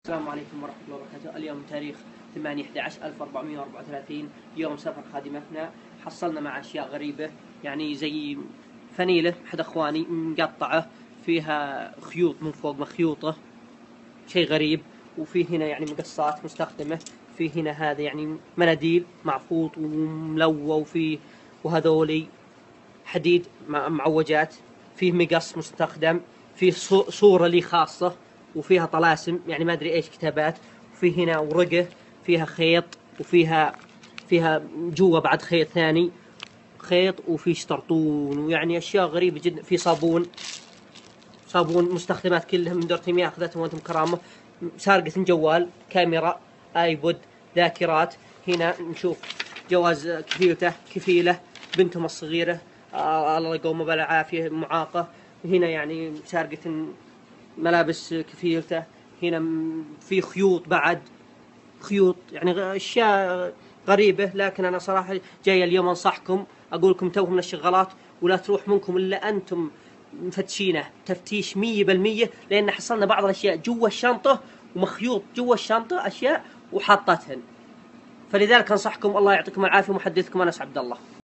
السلام عليكم ورحمة الله وبركاته. اليوم تاريخ 8/11/1434 يوم سفر خادمتنا. حصلنا مع أشياء غريبة، يعني زي فنيلة أحد أخواني مقطعة فيها خيوط من فوق مخيوطة، شيء غريب. وفي هنا يعني مقصات مستخدمة، في هنا هذا يعني مناديل معفوط وملوى، وهذولي حديد معوجات، فيه مقص مستخدم، فيه صورة لي خاصة، وفيها طلاسم يعني ما أدري إيش كتابات، وفي هنا ورقة فيها خيط، فيها جوا بعد خيط ثاني خيط، وفي شطرطون، ويعني أشياء غريبة جدا. في صابون مستخدمات كلها من دورة المياه أخذتهم وأنتم كرامة. سارقة جوال، كاميرا، آيبود، ذاكرات. هنا نشوف جواز كفيلة بنتهم الصغيرة، الله يقوم بالعافية، معاقة. هنا يعني سارقة ملابس كفيلته. هنا في خيوط، بعد خيوط، يعني أشياء غريبة. لكن أنا صراحة جاي اليوم أنصحكم، أقول لكم توه من الشغالات ولا تروح منكم إلا أنتم مفتشينه تفتيش 100%، لأن حصلنا بعض الأشياء جوا الشنطة ومخيوط جوا الشنطة أشياء وحاطتهن. فلذلك أنصحكم، الله يعطيكم العافية. محدثكم أنس عبد الله.